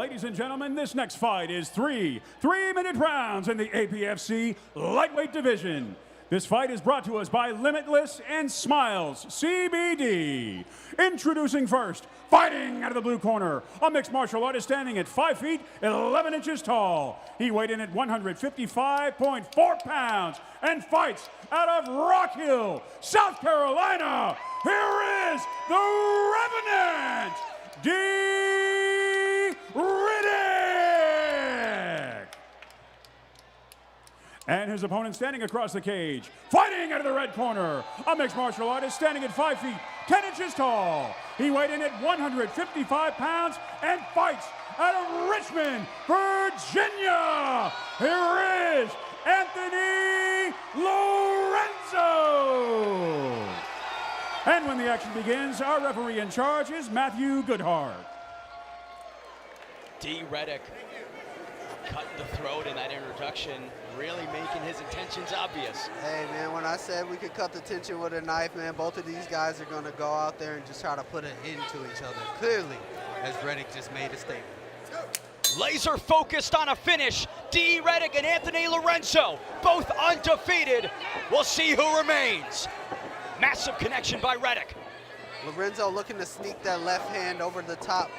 Ladies and gentlemen, this next fight is three-minute rounds in the APFC lightweight division. This fight is brought to us by Limitless and Smiles CBD. Introducing first, fighting out of the blue corner, a mixed martial artist standing at 5 feet 11 inches tall. He weighed in at 155.4 pounds and fights out of Rock Hill, South Carolina. Here is the Revenant, Dee Redick. And his opponent standing across the cage, fighting out of the red corner, a mixed martial artist standing at 5 feet 10 inches tall. He weighed in at 155 pounds and fights out of Richmond, Virginia. Here is Anthony Lorenzo. And when the action begins, our referee in charge is Matthew Goodhart. Dee Redick cut the throat in that introduction, really making his intentions obvious. Hey man, when I said we could cut the tension with a knife, man, both of these guys are gonna go out there and just try to put an end to each other. Clearly, as Redick just made a statement. Laser focused on a finish. Dee Redick and Anthony Lorenzo, both undefeated. We'll see who remains. Massive connection by Redick. Lorenzo looking to sneak that left hand over the top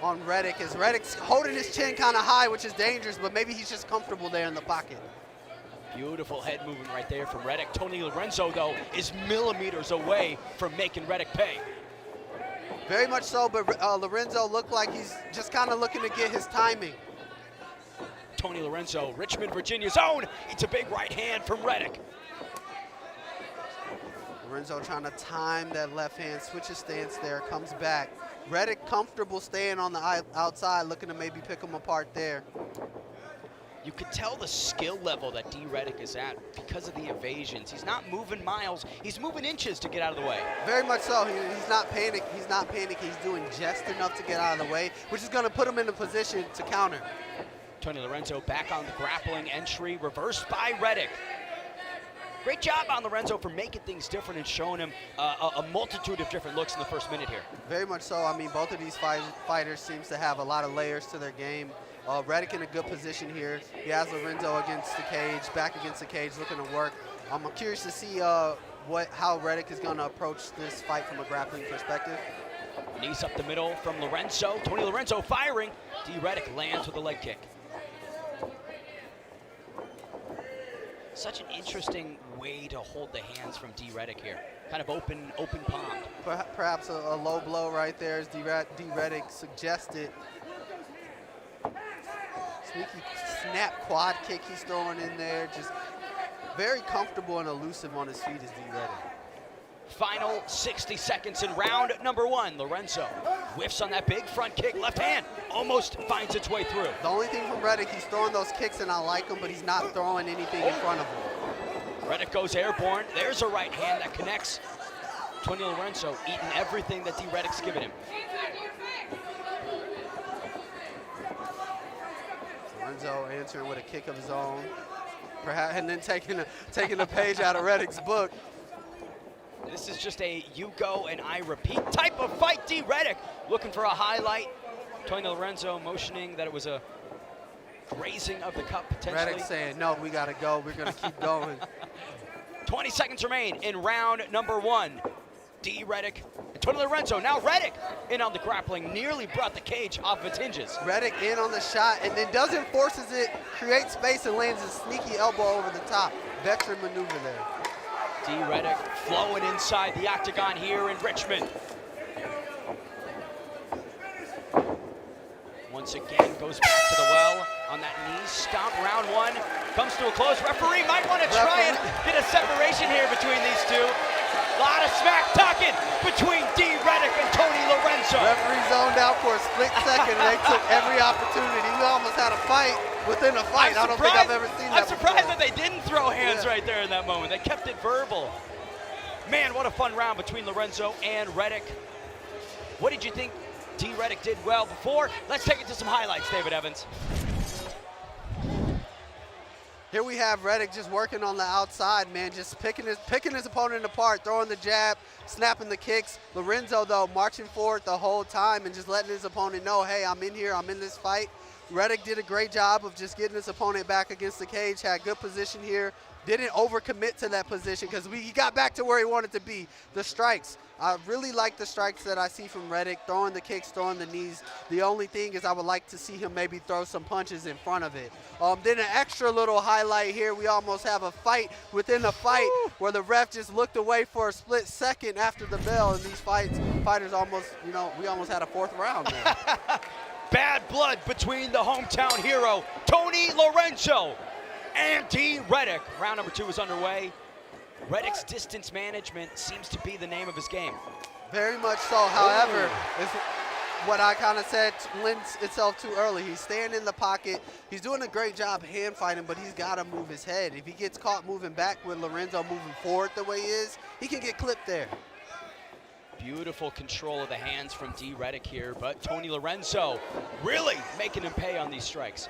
on Redick, as Redick's holding his chin kind of high, which is dangerous, but maybe he's just comfortable there in the pocket. Beautiful head movement right there from Redick. Tony Lorenzo, though, is millimeters away from making Redick pay. Very much so, but Lorenzo looked like he's just kind of looking to get his timing. Tony Lorenzo, Richmond, Virginia's own. It's a big right hand from Redick. Lorenzo trying to time that left hand, switch his stance there, comes back. Redick comfortable staying on the outside, looking to maybe pick him apart there. You could tell the skill level that Dee Redick is at because of the evasions. He's not moving miles, he's moving inches to get out of the way. Very much so. He's not panicking. He's not panicking. He's doing just enough to get out of the way, which is going to put him in a position to counter. Tony Lorenzo back on the grappling entry, reversed by Redick. Great job on Lorenzo for making things different and showing him a multitude of different looks in the first minute here. Very much so. I mean, both of these fighters seems to have a lot of layers to their game. Redick in a good position here. He has Lorenzo against the cage, back against the cage, looking to work. I'm curious to see how Redick is going to approach this fight from a grappling perspective. Knees up the middle from Lorenzo. Tony Lorenzo firing. Dee Redick lands with a leg kick. Such an interesting way to hold the hands from Dee Redick here. Kind of open palm. Perhaps a low blow right there, as Dee Redick suggested. Sneaky snap quad kick he's throwing in there. Just very comfortable and elusive on his feet is Dee Redick. Final 60 seconds in round number one. Lorenzo whiffs on that big front kick, left hand, almost finds its way through. The only thing from Redick, he's throwing those kicks and I like him, but he's not throwing anything in front of him. Redick goes airborne. There's a right hand that connects. Tony Lorenzo eating everything that Dee Redick's given him. Lorenzo answering with a kick of his own, perhaps, and then taking a page out of Redick's book. This is just a you go and I repeat type of fight. Dee Redick looking for a highlight. Tony Lorenzo motioning that it was a grazing of the cup potentially. Redick saying, no, we got to go. We're going to keep going. 20 seconds remain in round number one. Dee Redick and Tony Lorenzo. Now Redick in on the grappling, nearly brought the cage off of its hinges. Redick in on the shot and then doesn't forces it, creates space and lands a sneaky elbow over the top. Veteran maneuver there. Dee Redick flowing inside the octagon here in Richmond. Once again, goes back to the well on that knee stomp. Round one comes to a close. Referee might want to try and get a separation here between these two. A lot of smack talking between Dee Redick and Tony Lorenzo. Referee zoned out for a split second and they took every opportunity. We almost had a fight within a fight. I don't think I've ever seen that I'm surprised before. that they didn't throw hands right there in that moment. They kept it verbal. Man, what a fun round between Lorenzo and Redick. What did you think Dee Redick did well before? Let's take it to some highlights, David Evans. Here we have Redick just working on the outside, man, just picking his opponent apart, throwing the jab, snapping the kicks. Lorenzo, though, marching forward the whole time and just letting his opponent know, hey, I'm in here, I'm in this fight. Redick did a great job of just getting his opponent back against the cage, had good position here, didn't overcommit to that position because he got back to where he wanted to be. The strikes, I really like the strikes that I see from Redick, throwing the kicks, throwing the knees. The only thing is I would like to see him maybe throw some punches in front of it. Then an extra little highlight here, we almost have a fight within a fight where the ref just looked away for a split second after the bell, and these fighters almost, we almost had a fourth round there. Bad blood between the hometown hero, Tony Lorenzo, and Dee Redick. Round number 2 is underway. Redick's distance management seems to be the name of his game. Very much so. However, it's what I kind of said lends itself too early. He's staying in the pocket. He's doing a great job hand fighting, but he's got to move his head. If he gets caught moving back with Lorenzo moving forward the way he is, he can get clipped there. Beautiful control of the hands from Dee Redick here, but Tony Lorenzo really making him pay on these strikes.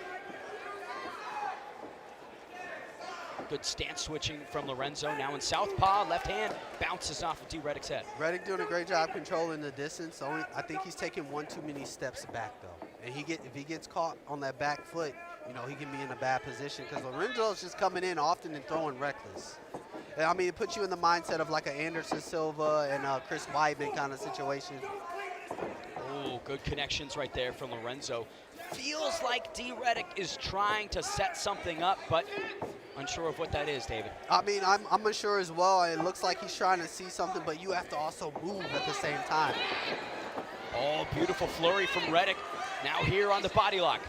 Good stance switching from Lorenzo. Now in southpaw, left hand bounces off of Dee Redick's head. Redick doing a great job controlling the distance. I think he's taking one too many steps back though. And if he gets caught on that back foot, he can be in a bad position because Lorenzo's just coming in often and throwing reckless. I mean, it puts you in the mindset of like an Anderson Silva and Chris Weidman kind of situation. Oh, good connections right there from Lorenzo. Feels like Dee Redick is trying to set something up, but unsure of what that is, David. I mean, I'm unsure as well. It looks like he's trying to see something, but you have to also move at the same time. Oh, beautiful flurry from Redick. Now here on the body lock.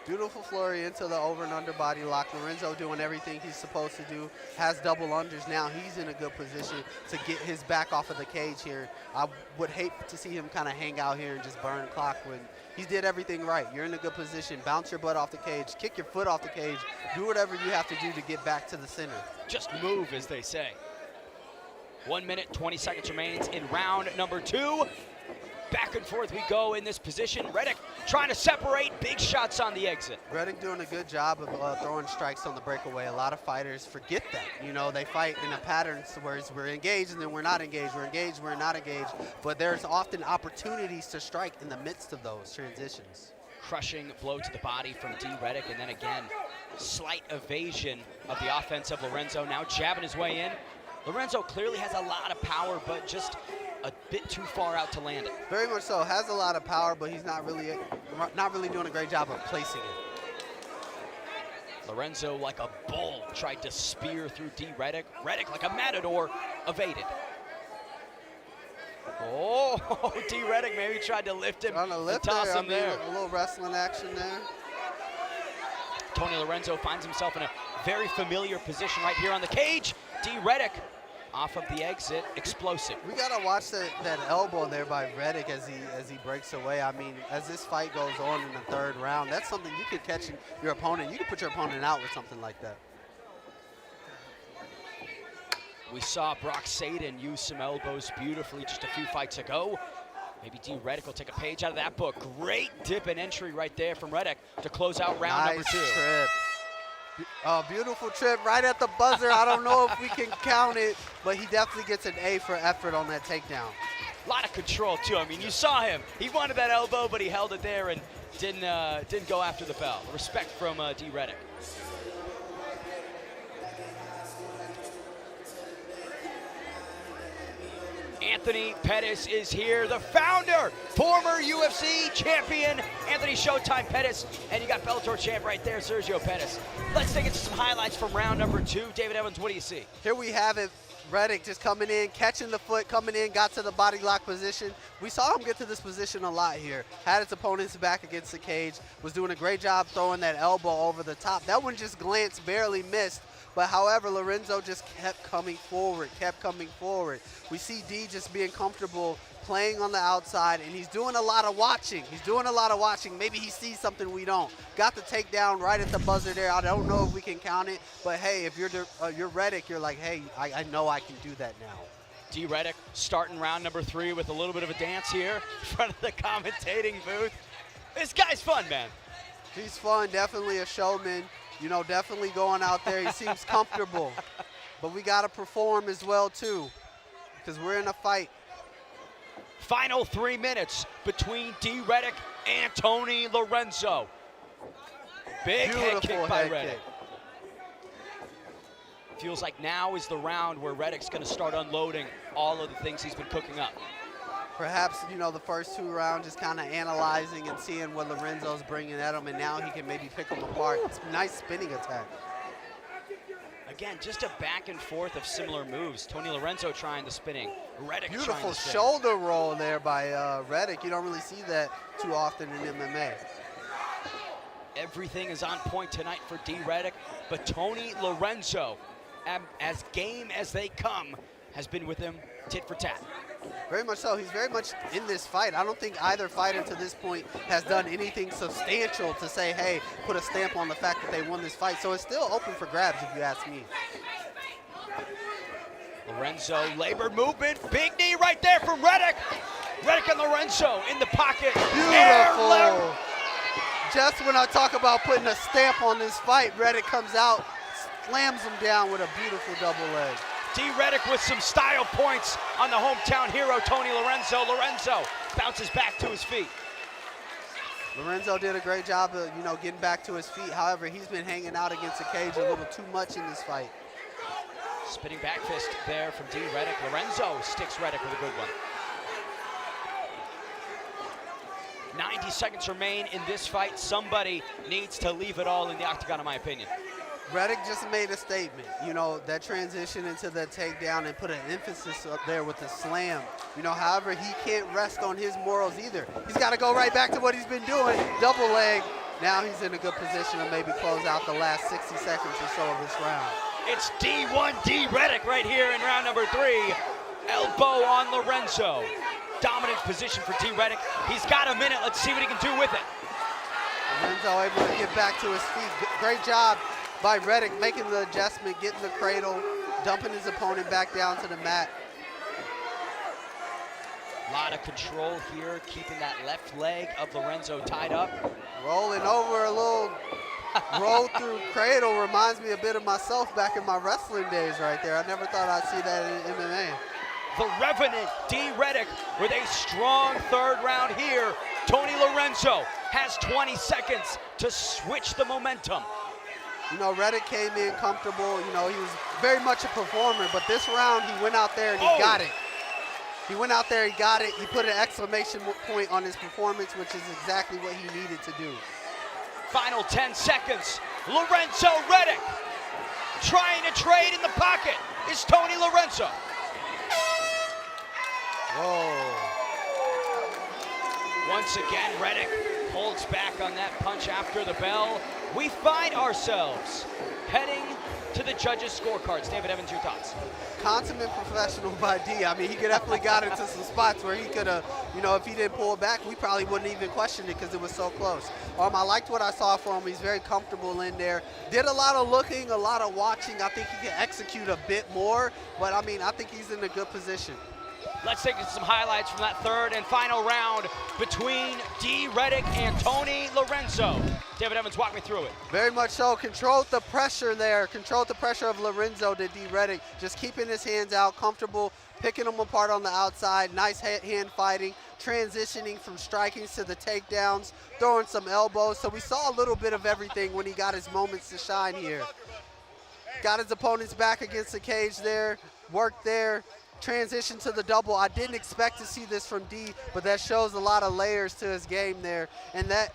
Beautiful flurry into the over and under body lock. Lorenzo doing everything he's supposed to do. Has double unders now. He's in a good position to get his back off of the cage here. I would hate to see him kind of hang out here and just burn clock when he did everything right. You're in a good position. Bounce your butt off the cage. Kick your foot off the cage. Do whatever you have to do to get back to the center. Just move, as they say. 1 minute, 20 seconds remains in round number 2. Back and forth we go in this position. Redick trying to separate, big shots on the exit. Redick doing a good job of throwing strikes on the breakaway. A lot of fighters forget that. They fight in a pattern where we're engaged and then we're not engaged. We're engaged, we're not engaged. But there's often opportunities to strike in the midst of those transitions. Crushing blow to the body from Dee Redick, and then again, slight evasion of the offense of Lorenzo. Now jabbing his way in. Lorenzo clearly has a lot of power, but just a bit too far out to land it. Very much so. Has a lot of power, but he's not really doing a great job of placing it. Lorenzo, like a bull, tried to spear through Dee Redick. Redick, like a matador, evaded. Oh, Dee Redick maybe tried to lift him, toss him there. A little wrestling action there. Tony Lorenzo finds himself in a very familiar position right here on the cage. Dee Redick off of the exit, explosive. We gotta watch that elbow there by Redick as he breaks away. I mean, as this fight goes on in the 3rd round, that's something you could catch in your opponent. You could put your opponent out with something like that. We saw Brock Saden use some elbows beautifully just a few fights ago. Maybe Dee Redick will take a page out of that book. Great dip and entry right there from Redick to close out round number 2. Trip. Beautiful trip right at the buzzer. I don't know if we can count it, but he definitely gets an A for effort on that takedown. A lot of control too. I mean, you saw him. He wanted that elbow, but he held it there and didn't go after the bell. Respect from Dee Redick. Anthony Pettis is here, the founder, former UFC champion, Anthony Showtime Pettis, and you got Bellator champ right there, Sergio Pettis. Let's take it to some highlights from round number 2. David Evans, what do you see? Here we have it. Redick just coming in, catching the foot, coming in, got to the body lock position. We saw him get to this position a lot here. Had his opponent's back against the cage, was doing a great job throwing that elbow over the top. That one just glanced, barely missed. But however, Lorenzo just kept coming forward. We see Dee just being comfortable playing on the outside, and he's doing a lot of watching. Maybe he sees something we don't. Got the takedown right at the buzzer there. I don't know if we can count it, but hey, if you're Redick, you're like, hey, I know I can do that now. Dee Redick starting round number 3 with a little bit of a dance here in front of the commentating booth. This guy's fun, man. He's fun, definitely a showman. You know, definitely going out there. He seems comfortable. But we got to perform as well, too, because we're in a fight. Final 3 minutes between Dee Redick and Tony Lorenzo. Big head kick by Redick. Feels like now is the round where Redick's going to start unloading all of the things he's been cooking up. Perhaps, you know, the first 2 rounds just kind of analyzing and seeing what Lorenzo's bringing at him, and now he can maybe pick them apart. It's a nice spinning attack. Again, just a back and forth of similar moves. Tony Lorenzo trying the spinning, Redick Beautiful trying the spin. shoulder roll there by Redick. You don't really see that too often in MMA. Everything is on point tonight for Dee Redick, but Tony Lorenzo, as game as they come, has been with him tit for tat. Very much so. He's very much in this fight. I don't think either fighter to this point has done anything substantial to say, hey, put a stamp on the fact that they won this fight. So it's still open for grabs, if you ask me. Lorenzo, labor movement, big knee right there from Redick. Redick and Lorenzo in the pocket. Beautiful. Just when I talk about putting a stamp on this fight, Redick comes out, slams him down with a beautiful double leg. Dee Redick with some style points on the hometown hero, Tony Lorenzo. Lorenzo bounces back to his feet. Lorenzo did a great job of, you know, getting back to his feet. However, he's been hanging out against the cage a little too much in this fight. Spinning back fist there from Dee Redick. Lorenzo sticks Redick with a good one. 90 seconds remain in this fight. Somebody needs to leave it all in the octagon, in my opinion. Redick just made a statement, you know, that transition into the takedown and put an emphasis up there with the slam. You know, however, he can't rest on his morals either. He's got to go right back to what he's been doing, double leg. Now he's in a good position to maybe close out the last 60 seconds or so of this round. It's D1 Dee Redick right here in round number 3. Elbow on Lorenzo. Dominant position for Dee Redick. He's got a minute. Let's see what he can do with it. Lorenzo able to get back to his feet. Great job by Redick, making the adjustment, getting the cradle, dumping his opponent back down to the mat. A lot of control here, keeping that left leg of Lorenzo tied up. Rolling over a little roll through cradle reminds me a bit of myself back in my wrestling days right there. I never thought I'd see that in MMA. The Revenant, Dee Redick, with a strong third round here. Tony Lorenzo has 20 seconds to switch the momentum. You know, Redick came in comfortable. You know, he was very much a performer, but this round he went out there and he got it. He went out there, he got it. He put an exclamation point on his performance, which is exactly what he needed to do. Final 10 seconds. Lorenzo Redick trying to trade in the pocket is Tony Lorenzo. Whoa. Once again, Redick holds back on that punch after the bell. We find ourselves heading to the judges' scorecards. David Evans, your thoughts? Consummate professional by D. I mean, he could definitely got into some spots where he could have, you know, if he didn't pull back, we probably wouldn't even question it because it was so close. I liked what I saw from him. He's very comfortable in there. Did a lot of looking, a lot of watching. I think he can execute a bit more, but I mean, I think he's in a good position. Let's take some highlights from that third and final round between Dee Redick and Tony Lorenzo. David Evans, walk me through it. Very much so. Controlled the pressure there. Controlled the pressure of Lorenzo to Dee Redick. Just keeping his hands out, comfortable, picking them apart on the outside. Nice hand fighting, transitioning from strikings to the takedowns, throwing some elbows. So we saw a little bit of everything when he got his moments to shine here. Got his opponent's back against the cage there, worked there. Transition to the double. I didn't expect to see this from D, but that shows a lot of layers to his game there, and that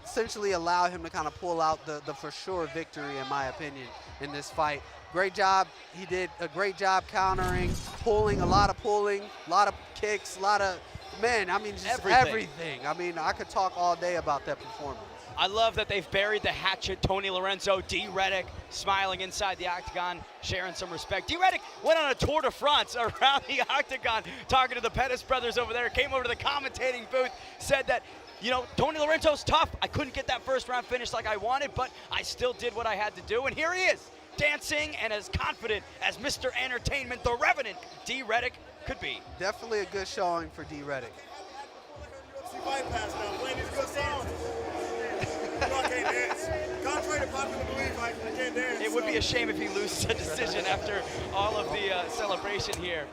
essentially allowed him to kind of pull out the for sure victory, in my opinion, in this fight. Great job. He did a great job countering, pulling, a lot of kicks, a lot of, man, I mean, just everything. I mean, I could talk all day about that performance. I love that they've buried the hatchet. Tony Lorenzo, Dee Redick, smiling inside the octagon, sharing some respect. Dee Redick went on a tour de France around the octagon, talking to the Pettis brothers over there, came over to the commentating booth, said that, you know, Tony Lorenzo's tough. I couldn't get that first round finish like I wanted, but I still did what I had to do. And here he is, dancing and as confident as Mr. Entertainment, the Revenant, Dee Redick could be. Definitely a good showing for Dee Redick. UFC Fight Pass now, playing these good songs. You know I can't dance. Contrary to It would be a shame if he loses a decision after all of the celebration here.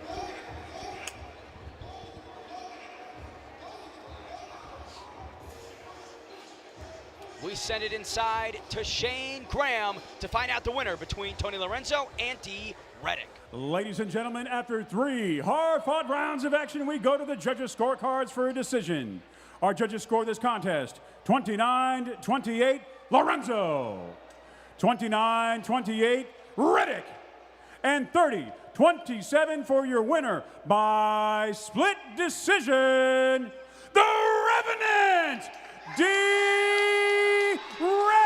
We send it inside to Shane Graham to find out the winner between Tony Lorenzo and Dee Redick. Ladies and gentlemen, after 3 hard-fought rounds of action, we go to the judges' scorecards for a decision. Our judges score this contest 29-28, Lorenzo. 29-28, Redick. And 30-27 for your winner by split decision, the Revenant, Dee Redick!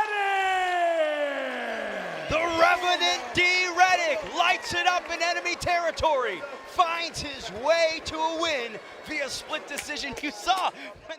The Revenant Dee Redick lights it up in enemy territory, finds his way to a win via split decision. You saw when